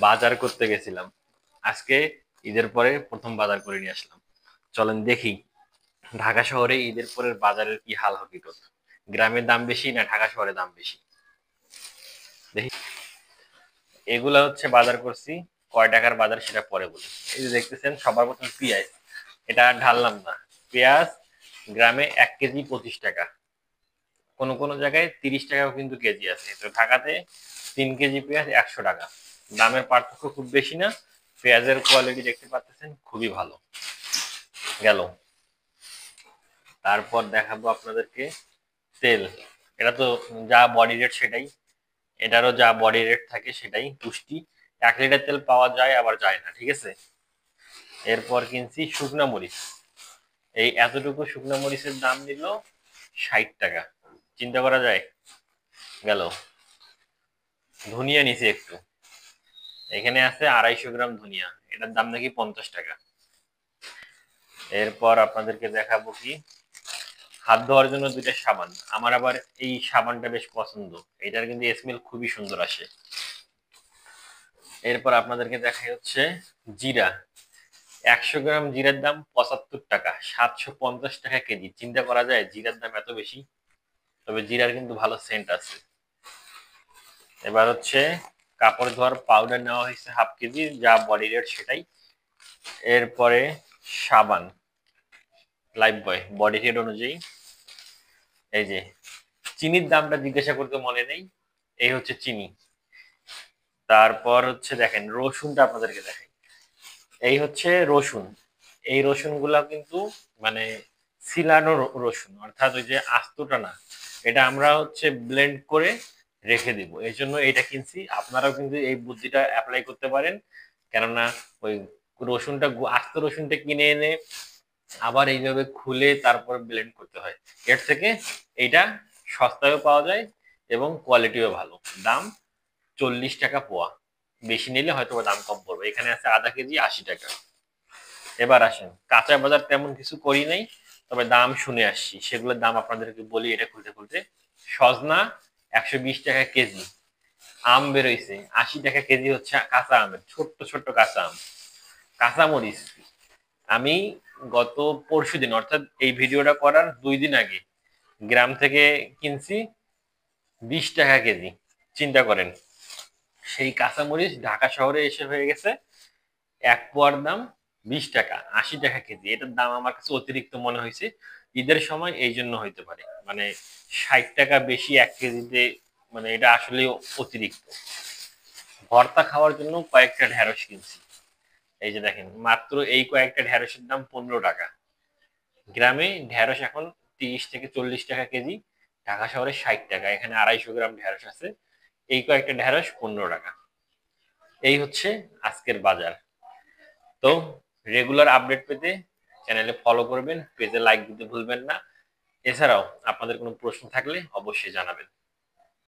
বাজার করতে গেছিলাম আজকে, ঈদের পরে প্রথম বাজার করে নিয়ে আসলাম। চলেন দেখি ঢাকা শহরে ঈদের পরের বাজারের কি হাল হকিকত। গ্রামের দাম বেশি না ঢাকা শহরে দাম বেশি, দেখি। এগুলা হচ্ছে বাজার করছি, কয় টাকার বাজার সেটা পরে বলি। এই যে দেখতেছেন সবার প্রথম পেঁয়াজ, এটা আর ঢাললাম না। পেঁয়াজ গ্রামে 1 কেজি 25 টাকা, কোন কোন জায়গায় 30 টাকাও কিন্তু কেজি আছে। তো ঢাকাতে 3 কেজি পেঁয়াজ 100 টাকা। দামের পার্থক্য খুব বেশি না, পেঁয়াজের কোয়ালিটি দেখতে পাচ্ছেন খুবই ভালো। গেল, তারপর দেখাবো আপনাদেরকে তেল। এটা তো যা বডি রেট সেটাই, এটারও যা বডি রেট থাকে সেটাই পুষ্টি। 1 লিটার তেল পাওয়া যায় আবার যায় না, ঠিক আছে। এরপর কিনছি শুকনা মরিচ, এই এতটুকু শুকনা মরিচের দাম নিল 60 টাকা, চিন্তা করা যায়। গেল, ধনিয়া নিছি একটু, এখানে আছে 250 গ্রাম ধনিয়া, এটার দাম নাকি 50 টাকা। এরপর আপনাদেরকে দেখাবো কি, হাত ধোয়ার জন্য 2টা সাবান। আমার আবার এই সাবানটা বেশ পছন্দ, এটার কিন্তু স্মেল খুবই সুন্দর আসে। এরপর আপনাদেরকে দেখাই হচ্ছে জিরা। 100 গ্রাম জিরার দাম 75 টাকা, 750 টাকা কেজি। চিন্তা করা যায় জিরার দাম এত বেশি, তবে জিরার কিন্তু ভালো সেন্ট আছে। এবার হচ্ছে কাপড় ধোয়ার পাউডার নেওয়া হয়েছে 1/2 কেজি, যা বডি রেট সেটাই। এরপরে সাবান লাইফ বয় বডি রেট অনুযায়ী। এই যে চিনির দামটা জিজ্ঞাসা করতে মনে নেই, এই হচ্ছে চিনি। তারপর হচ্ছে দেখেন রসুনটা আপনাদেরকে দেখাই, এই হচ্ছে রসুন। এই রসুন গুলা কিন্তু মানে সিলানো রসুন, অর্থাৎ ওই যে আস্তটা না, এটা আমরা হচ্ছে ব্লেন্ড করে রেখে দিব, এই জন্য এটা কিনছি। আপনারাও কিন্তু এই বুদ্ধিটা অ্যাপ্লাই করতে পারেন, কেননা ওই রসুনটা আস্ত রসুনটা কিনে এনে আবার এইভাবে খুলে তারপর ব্লেন্ড করতে হয়। এর থেকে এইটা সস্তায়ও পাওয়া যায় এবং কোয়ালিটিও ভালো। দাম 40 টাকা পোয়া, বেশি নিলে হয়তো দাম কম পড়বে। এখানে আছে আধা কেজি 80 টাকা। এবার আসেন, কাঁচা বাজার তেমন কিছু করি নাই, তবে দাম শুনে আসছি, সেগুলোর দাম আপনাদেরকে বলি এটা খুলতে খুলতে। সজনা 120 টাকা কেজি। আম বেরোইছে 80 টাকা কেজি, হচ্ছে কাঁচা আমের, ছোট্ট ছোট্ট কাঁচা আম। কাঁচামরিচ আমি গত পরশুদিন, অর্থাৎ এই ভিডিওটা করার 2 দিন আগে গ্রাম থেকে কিনছি 20 টাকা কেজি। চিন্তা করেন, সেই কাঁচামরিচ ঢাকা শহরে এসে হয়ে গেছে 1 পোয়ার দাম 20 টাকা, 80 টাকা কেজি। এটার দাম আমার কাছে অতিরিক্ত মনে হয়েছে। ঈদের সময় এই জন্য হইতে পারে, মানে 60 টাকা বেশি 1 কেজিতে, মানে এটা আসলে অতিরিক্ত। ভর্তা খাওয়ার জন্য কয়েকটা ঢেঁড়স কিনছি, এই যে দেখেন মাত্র এই কয়েকটা ঢেঁড়সের দাম 15 টাকা। গ্রামে ঢেঁড়স এখন 30 থেকে 40 টাকা কেজি, ঢাকা শহরে 60 টাকা। এখানে 250 গ্রাম ঢেঁড়স আছে, এই কয়েকটা ঢেঁড়স 15 টাকা। এই হচ্ছে আজকের বাজার। তো রেগুলার আপডেট পেতে চ্যানেলে ফলো করবেন, পেজে লাইক দিতে ভুলবেন না। এছাড়াও আপনাদের কোনো প্রশ্ন থাকলে অবশ্যই জানাবেন।